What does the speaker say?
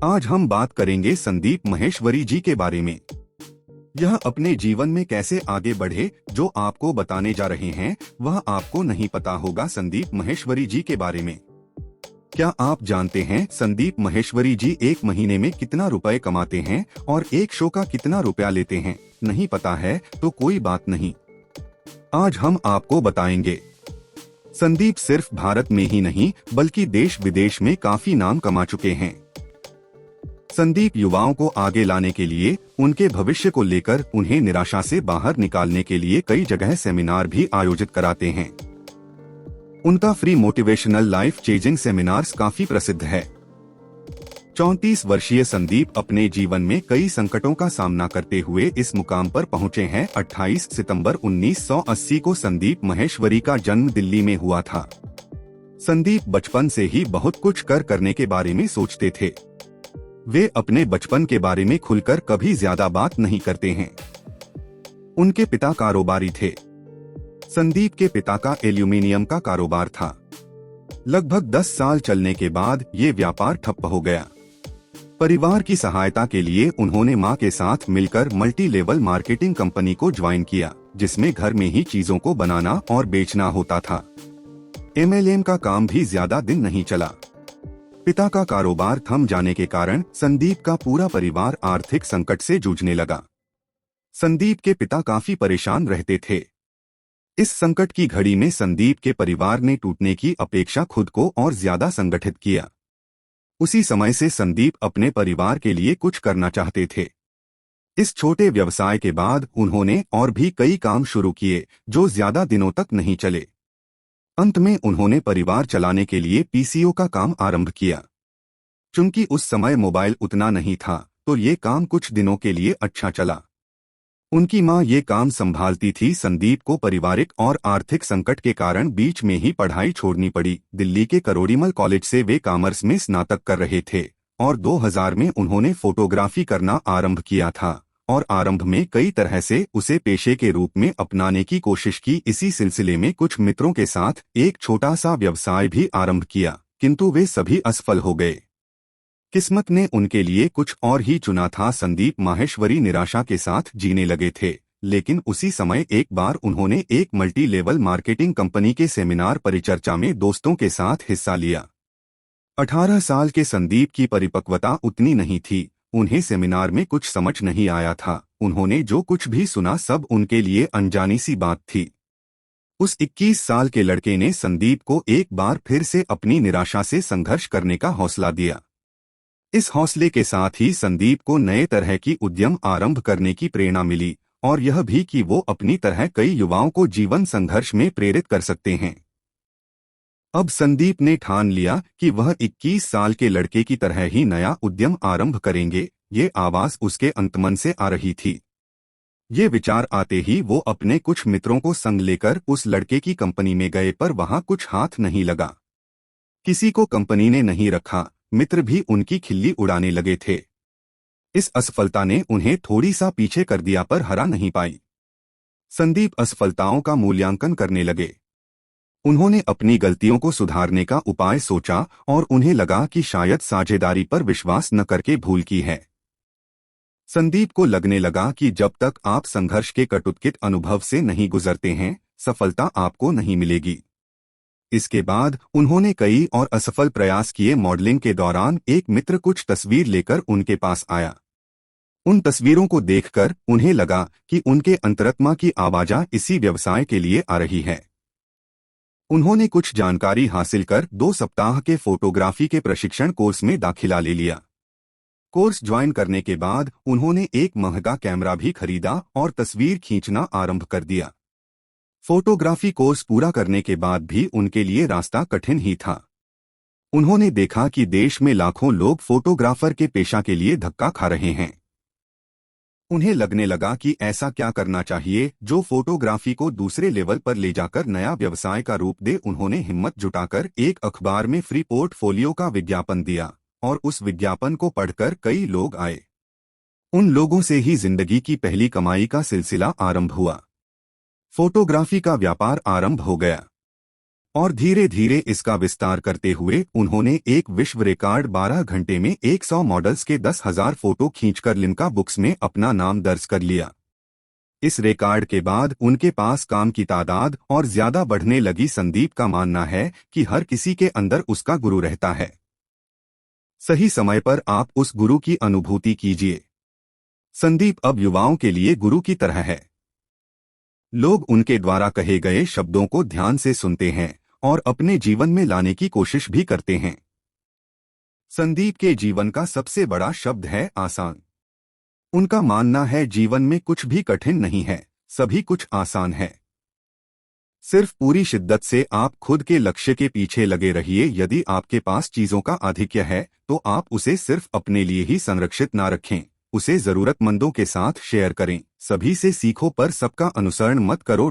आज हम बात करेंगे संदीप माहेश्वरी जी के बारे में। यह अपने जीवन में कैसे आगे बढ़े, जो आपको बताने जा रहे हैं वह आपको नहीं पता होगा संदीप माहेश्वरी जी के बारे में। क्या आप जानते हैं संदीप माहेश्वरी जी एक महीने में कितना रुपए कमाते हैं और एक शो का कितना रुपया लेते हैं? नहीं पता है तो कोई बात नहीं, आज हम आपको बताएंगे। संदीप सिर्फ भारत में ही नहीं बल्कि देश विदेश में काफी नाम कमा चुके हैं। संदीप युवाओं को आगे लाने के लिए, उनके भविष्य को लेकर उन्हें निराशा से बाहर निकालने के लिए कई जगह सेमिनार भी आयोजित कराते हैं। उनका free motivational life changing seminars काफी प्रसिद्ध है। 34 वर्षीय संदीप अपने जीवन में कई संकटों का सामना करते हुए इस मुकाम पर पहुंचे हैं। 28 सितंबर 1980 को संदीप माहेश्वरी का जन्म दिल्ली में हुआ था। संदीप बचपन से ही बहुत कुछ करने के बारे में सोचते थे। वे अपने बचपन के बारे में खुलकर कभी ज्यादा बात नहीं करते हैं। उनके पिता कारोबारी थे। संदीप के पिता का एल्यूमीनियम का कारोबार था। लगभग 10 साल चलने के बाद ये व्यापार ठप्प हो गया। परिवार की सहायता के लिए उन्होंने मां के साथ मिलकर मल्टी लेवल मार्केटिंग कंपनी को ज्वाइन किया, जिसमें घर में ही चीजों को बनाना और बेचना होता था। एमएलएम का काम भी ज्यादा दिन नहीं चला। पिता का कारोबार थम जाने के कारण संदीप का पूरा परिवार आर्थिक संकट से जूझने लगा। संदीप के पिता काफी परेशान रहते थे। इस संकट की घड़ी में संदीप के परिवार ने टूटने की अपेक्षा खुद को और ज्यादा संगठित किया। उसी समय से संदीप अपने परिवार के लिए कुछ करना चाहते थे। इस छोटे व्यवसाय के बाद उन्होंने और भी कई काम शुरू किए जो ज्यादा दिनों तक नहीं चले। अंत में उन्होंने परिवार चलाने के लिए पीसीओ का काम आरंभ किया। चूंकि उस समय मोबाइल उतना नहीं था तो ये काम कुछ दिनों के लिए अच्छा चला। उनकी मां ये काम संभालती थी। संदीप को पारिवारिक और आर्थिक संकट के कारण बीच में ही पढ़ाई छोड़नी पड़ी। दिल्ली के करोड़ीमल कॉलेज से वे कॉमर्स में स्नातक कर रहे थे और 2000 में उन्होंने फोटोग्राफी करना आरंभ किया था और आरंभ में कई तरह से उसे पेशे के रूप में अपनाने की कोशिश की। इसी सिलसिले में कुछ मित्रों के साथ एक छोटा सा व्यवसाय भी आरंभ किया, किंतु वे सभी असफल हो गए। किस्मत ने उनके लिए कुछ और ही चुना था। संदीप माहेश्वरी निराशा के साथ जीने लगे थे, लेकिन उसी समय एक बार उन्होंने एक मल्टी लेवल मार्केटिंग कंपनी के सेमिनार परिचर्चा में दोस्तों के साथ हिस्सा लिया। 18 साल के संदीप की परिपक्वता उतनी नहीं थी। उन्हें सेमिनार में कुछ समझ नहीं आया था। उन्होंने जो कुछ भी सुना सब उनके लिए अनजानी सी बात थी। उस 21 साल के लड़के ने संदीप को एक बार फिर से अपनी निराशा से संघर्ष करने का हौसला दिया। इस हौसले के साथ ही संदीप को नए तरह की उद्यम आरंभ करने की प्रेरणा मिली और यह भी कि वो अपनी तरह कई युवाओं को जीवन संघर्ष में प्रेरित कर सकते हैं। अब संदीप ने ठान लिया कि वह 21 साल के लड़के की तरह ही नया उद्यम आरंभ करेंगे। ये आवाज उसके अंतमन से आ रही थी। ये विचार आते ही वो अपने कुछ मित्रों को संग लेकर उस लड़के की कंपनी में गए, पर वहां कुछ हाथ नहीं लगा। किसी को कंपनी ने नहीं रखा। मित्र भी उनकी खिल्ली उड़ाने लगे थे। इस असफलता ने उन्हें थोड़ी सा पीछे कर दिया, पर हरा नहीं पाई। संदीप असफलताओं का मूल्यांकन करने लगे। उन्होंने अपनी गलतियों को सुधारने का उपाय सोचा और उन्हें लगा कि शायद साझेदारी पर विश्वास न करके भूल की है। संदीप को लगने लगा कि जब तक आप संघर्ष के कटुत्कित अनुभव से नहीं गुजरते हैं, सफलता आपको नहीं मिलेगी। इसके बाद उन्होंने कई और असफल प्रयास किए। मॉडलिंग के दौरान एक मित्र कुछ तस्वीर लेकर उनके पास आया। उन तस्वीरों को देखकर उन्हें लगा कि उनके अंतरात्मा की आवाज इसी व्यवसाय के लिए आ रही है। उन्होंने कुछ जानकारी हासिल कर 2 सप्ताह के फोटोग्राफी के प्रशिक्षण कोर्स में दाखिला ले लिया। कोर्स ज्वाइन करने के बाद उन्होंने एक महंगा कैमरा भी खरीदा और तस्वीर खींचना आरंभ कर दिया। फोटोग्राफी कोर्स पूरा करने के बाद भी उनके लिए रास्ता कठिन ही था। उन्होंने देखा कि देश में लाखों लोग फोटोग्राफर के पेशा के लिए धक्का खा रहे हैं। उन्हें लगने लगा कि ऐसा क्या करना चाहिए जो फोटोग्राफी को दूसरे लेवल पर ले जाकर नया व्यवसाय का रूप दे। उन्होंने हिम्मत जुटाकर एक अखबार में फ्री पोर्टफोलियो का विज्ञापन दिया और उस विज्ञापन को पढ़कर कई लोग आए। उन लोगों से ही जिंदगी की पहली कमाई का सिलसिला आरंभ हुआ। फोटोग्राफी का व्यापार आरंभ हो गया। और धीरे धीरे इसका विस्तार करते हुए उन्होंने एक विश्व रिकॉर्ड 12 घंटे में 100 मॉडल्स के 10,000 फोटो खींचकर लिम्का बुक्स में अपना नाम दर्ज कर लिया। इस रिकॉर्ड के बाद उनके पास काम की तादाद और ज्यादा बढ़ने लगी। संदीप का मानना है कि हर किसी के अंदर उसका गुरु रहता है। सही समय पर आप उस गुरु की अनुभूति कीजिए। संदीप अब युवाओं के लिए गुरु की तरह है। लोग उनके द्वारा कहे गए शब्दों को ध्यान से सुनते हैं और अपने जीवन में लाने की कोशिश भी करते हैं। संदीप के जीवन का सबसे बड़ा शब्द है आसान। उनका मानना है जीवन में कुछ भी कठिन नहीं है, सभी कुछ आसान है। सिर्फ पूरी शिद्दत से आप खुद के लक्ष्य के पीछे लगे रहिए। यदि आपके पास चीजों का आधिक्य है तो आप उसे सिर्फ अपने लिए ही संरक्षित ना रखें, उसे जरूरतमंदों के साथ शेयर करें। सभी से सीखो पर सबका अनुसरण मत करो।